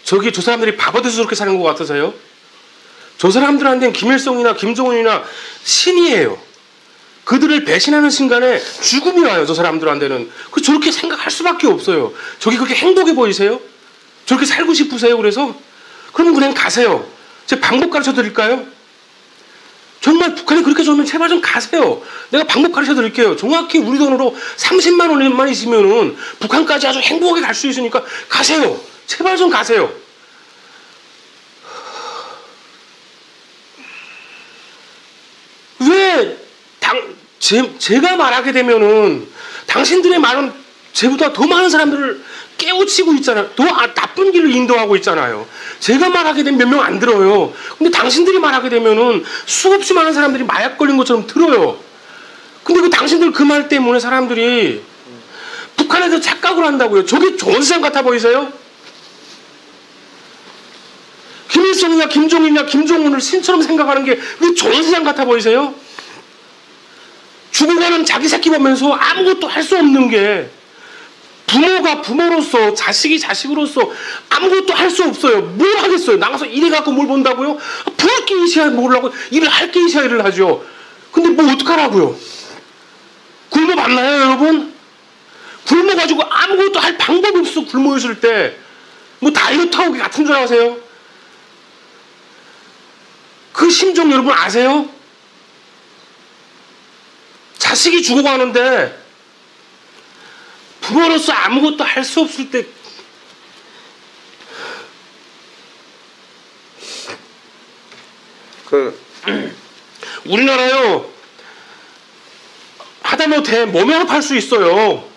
저 사람들이 바보 돼서 저렇게 사는 것 같으세요? 저 사람들한테는 김일성이나 김정은이나 신이에요. 그들을 배신하는 순간에 죽음이 와요. 저 사람들한테는. 저렇게 생각할 수밖에 없어요. 저게 그렇게 행복해 보이세요? 저렇게 살고 싶으세요? 그래서? 그럼 그냥 가세요. 제가 방법 가르쳐 드릴까요? 정말 북한이 그렇게 좋으면 제발 좀 가세요. 내가 방법 가르쳐 드릴게요. 정확히 우리 돈으로 30만 원만 있으면은 북한까지 아주 행복하게 갈 수 있으니까 가세요. 제발 좀 가세요. 왜 제가 말하게 되면은 당신들의 말은 제보다 더 많은 사람들을 깨우치고 있잖아요. 더 나쁜 길로 인도하고 있잖아요. 제가 말하게 되면 몇 명 안 들어요. 근데 당신들이 말하게 되면은 수없이 많은 사람들이 마약 걸린 것처럼 들어요. 근데 당신들 그 말 때문에 사람들이 북한에 대해서 착각을 한다고요. 저게 좋은 세상 같아 보이세요? 김일성이냐 김정일이냐 김정은을 신처럼 생각하는 게 왜 좋은 세상 같아 보이세요? 죽어가는 자기 새끼 보면서 아무것도 할 수 없는 게, 부모가 부모로서, 자식이 자식으로서 아무것도 할 수 없어요. 뭘 하겠어요? 나가서 일해갖고 뭘 본다고요? 부할 게 있어야 모르려고 일을 할 게 있어야 일을 하죠. 근데 뭐 어떡하라고요? 굶어 봤나요, 여러분? 굶어가지고 아무것도 할 방법이 없어. 굶어 있을 때 뭐 다이어트 하고 같은 줄 아세요? 그 심정 여러분 아세요? 자식이 죽어가는데 부모로서 아무것도 할 수 없을 때, 우리나라요 하다못해 모명을 팔 수 있어요.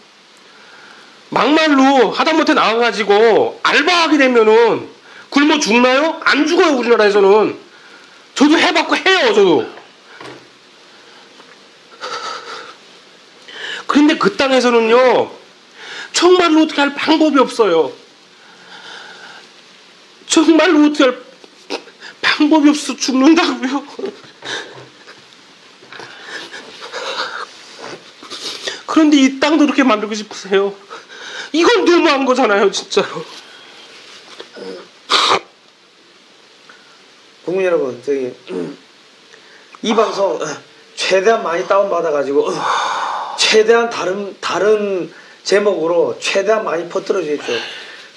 막말로 하다못해 나와가지고 알바하게 되면은 굶어 죽나요? 안 죽어요. 우리나라에서는. 저도 해봤고 해요. 저도. 그런데 그 땅에서는요, 정말로 어떻게 할 방법이 없어요. 정말로 어떻게 할 방법이 없어 죽는다고요. 그런데 이 땅도 그렇게 만들고 싶으세요? 이건 너무한 거잖아요, 진짜로. 국민 여러분, 이 방송 최대한 많이 다운받아가지고 최대한 다른 제목으로 최대한 많이 퍼뜨려 주십시오.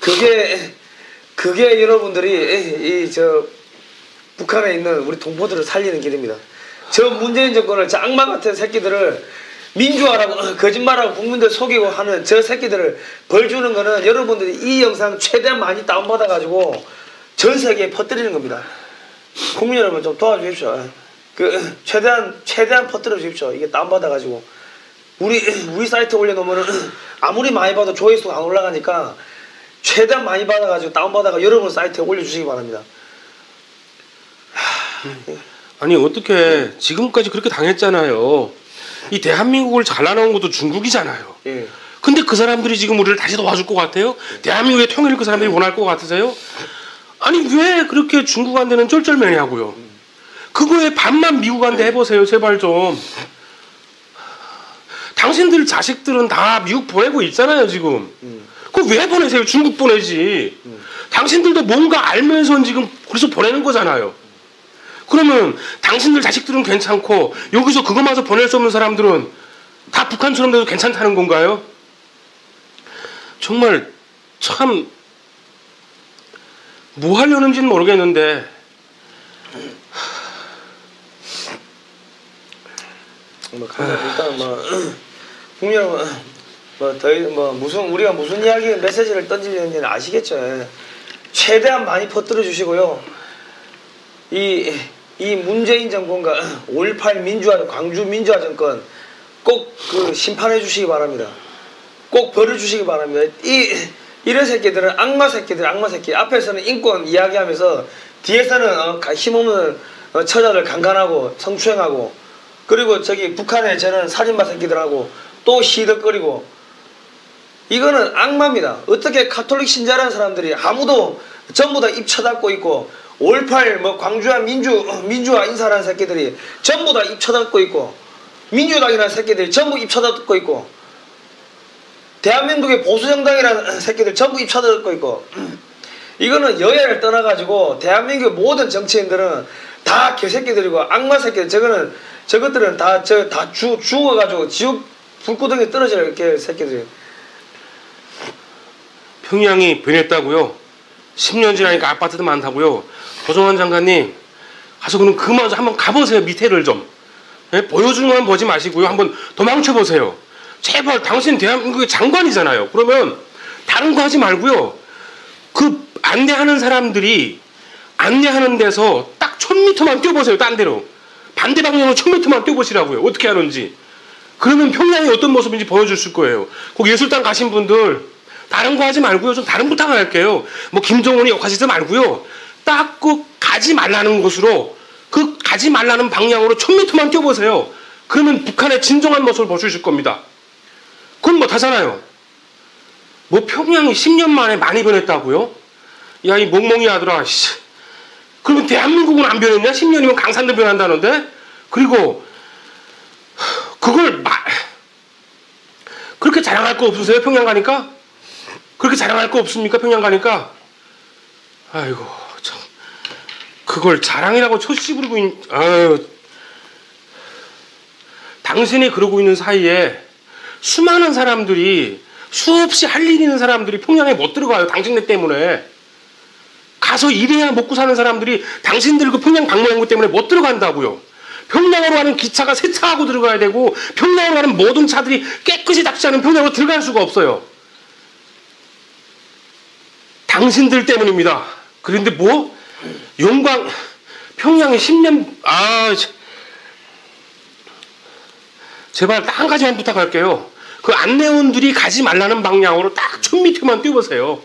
그게 여러분들이 북한에 있는 우리 동포들을 살리는 길입니다. 저 문재인 정권을, 저 악마 같은 새끼들을 민주화라고 거짓말하고 국민들 속이고 하는 저 새끼들을 벌 주는 거는 여러분들이 이 영상 최대한 많이 다운받아가지고 전 세계에 퍼뜨리는 겁니다. 국민 여러분 좀 도와주십시오. 최대한 퍼뜨려 주십시오. 이게 다운받아가지고 우리 사이트에 올려놓으면은 아무리 많이 봐도 조회수가 안 올라가니까 최대한 많이 받아가지고 다운받아가 여러분 사이트에 올려주시기 바랍니다. 아니 어떻게 지금까지 그렇게 당했잖아요. 이 대한민국을 잘라놓은 것도 중국이잖아요. 예. 근데 그 사람들이 지금 우리를 다시 도와줄 것 같아요? 대한민국의 통일을 그 사람들이 원할 것 같으세요? 아니 왜 그렇게 중국한테는 쩔쩔매냐고요. 그거에 반만 미국한테 해보세요. 제발 좀. 당신들 자식들은 다 미국 보내고 있잖아요 지금. 그거 왜 보내세요? 중국 보내지. 당신들도 뭔가 알면서 지금 그래서 보내는 거잖아요. 그러면 당신들 자식들은 괜찮고 여기서 그거마저 보낼 수 없는 사람들은 다 북한처럼 돼도 괜찮다는 건가요? 정말 참 뭐 하려는지는 모르겠는데 일단 국민 우리가 무슨 이야기 메시지를 던지려는지는 아시겠죠. 예. 최대한 많이 퍼뜨려 주시고요. 이 문재인 정권과 5.18 민주화 광주 민주화 정권 꼭 그 심판해 주시기 바랍니다. 꼭 벌을 주시기 바랍니다. 이런 새끼들은 악마 새끼 앞에서는 인권 이야기하면서 뒤에서는 힘없는 처자들 강간하고 성추행하고 그리고 저기 북한에 저는 살인마 새끼들하고 또 시덕거리고 이거는 악마입니다. 어떻게 가톨릭 신자라는 사람들이 아무도 전부 다 입 쳐닫고 있고 5.18 광주와 민주화 인사라는 새끼들이 전부 다 입 쳐닫고 있고 민주당이라는 새끼들이 전부 입 쳐닫고 있고 대한민국의 보수정당이라는 새끼들 전부 입 쳐닫고 있고 이거는 여야를 떠나가지고 대한민국의 모든 정치인들은 다 개새끼들이고 악마 새끼들 저것들은 다 죽어가지고 지옥 불구덩이에 떨어질 개새끼들이. 평양이 변했다고요? 10년 지나니까 아파트도 많다고요? 조정환 장관님 가서 그만 한번 가보세요. 밑에를 좀. 네? 보여주는 것만 보지 마시고요. 한번 도망쳐보세요. 제발 당신 대한민국의 장관이잖아요. 그러면 다른 거 하지 말고요. 그 안내하는 사람들이 안내하는 데서 딱 1000m만 뛰어보세요. 딴 데로. 반대 방향으로 1000m만 뛰어보시라고요. 어떻게 하는지. 그러면 평양이 어떤 모습인지 보여주실 거예요. 꼭 예술단 가신 분들 다른 거 하지 말고요. 좀 다른 부탁을 할게요. 뭐 김정은이 욕하시지 말고요. 딱 그 가지 말라는 곳으로 그 가지 말라는 방향으로 1000m만 뛰어보세요. 그러면 북한의 진정한 모습을 보여주실 겁니다. 그건 못하잖아요. 뭐 평양이 10년 만에 많이 변했다고요? 야, 이 멍멍이 아들아. 그러면 대한민국은 안 변했냐? 10년이면 강산도 변한다는데? 그리고 그걸 그렇게 자랑할 거 없으세요? 평양 가니까? 그렇게 자랑할 거 없습니까? 평양 가니까? 아이고 참 그걸 자랑이라고 초씨부르고 아유 당신이 그러고 있는 사이에 수많은 사람들이 수없이 할 일 있는 사람들이 평양에 못 들어가요. 당신네 때문에. 가서 일해야 먹고 사는 사람들이 당신들 그 평양 방문한 것 때문에 못 들어간다고요. 평양으로 가는 기차가 세차하고 들어가야 되고 평양으로 가는 모든 차들이 깨끗이 닦지 않으면 평양으로 들어갈 수가 없어요. 당신들 때문입니다. 그런데 뭐? 영광 평양에 10년 제발 딱 한 가지만 부탁할게요. 그 안내원들이 가지 말라는 방향으로 딱 1000m만 뛰어보세요.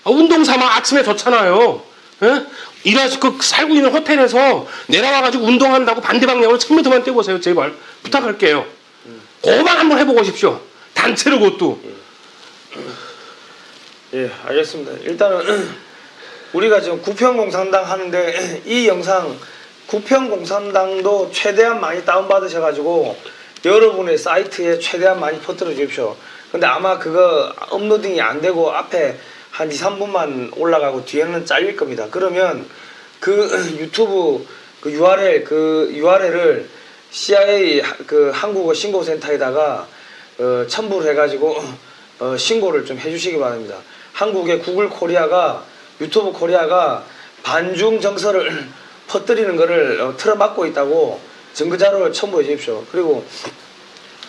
운동 삼아 아침에 좋잖아요. 예? 살고 있는 호텔에서 내려와가지고 운동한다고 반대 방향으로 1000m만 뛰어보세요. 제발 부탁할게요. 그만 한번 해보고 오십시오. 단체로 그것도. 예, 알겠습니다. 일단은 우리가 지금 구평공산당 하는데 이 영상 구평공산당도 최대한 많이 다운받으셔가지고 여러분의 사이트에 최대한 많이 퍼뜨려 주십시오. 근데 아마 그거 업로딩이 안 되고 앞에 한 2~3분만 올라가고 뒤에는 잘릴 겁니다. 그러면 그 유튜브 그 URL을 CIA 그 한국어 신고센터에다가 첨부를 해가지고 신고를 좀 해주시기 바랍니다. 한국의 구글 코리아가 유튜브 코리아가 반중 정서를 퍼뜨리는 거를 틀어막고 있다고 증거자료를 첨부해 주십시오. 그리고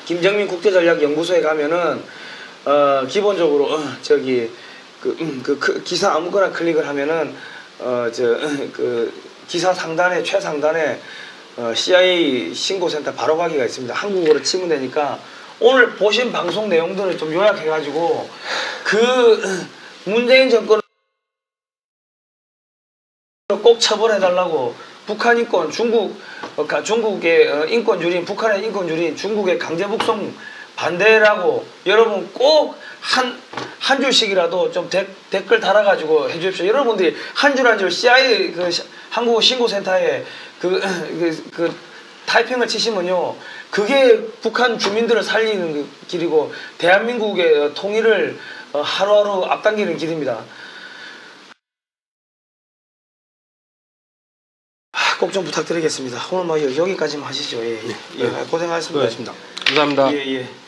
김정민 국제전략연구소에 가면은 기본적으로 저기 그 기사 아무거나 클릭을 하면은 기사 상단에 최상단에 CIA 신고센터 바로 가기가 있습니다. 한국어로 치면 되니까 오늘 보신 방송 내용들을 좀 요약해가지고 그 문재인 정권을 꼭 처벌해달라고 북한 인권 중국의 인권 유린 북한의 인권 유린 중국의 강제 북송 반대라고 여러분 꼭 한 줄씩이라도 좀 댓글 달아가지고 해주십시오. 여러분들이 한 줄 한 줄 CI 한국어 신고센터에 그 타이핑을 치시면요, 그게 북한 주민들을 살리는 길이고 대한민국의 통일을 하루하루 앞당기는 길입니다. 꼭 좀 부탁드리겠습니다. 오늘 뭐 여기까지만 하시죠. 예. 네. 예. 고생하셨습니다. 수고하셨습니다. 감사합니다. 예.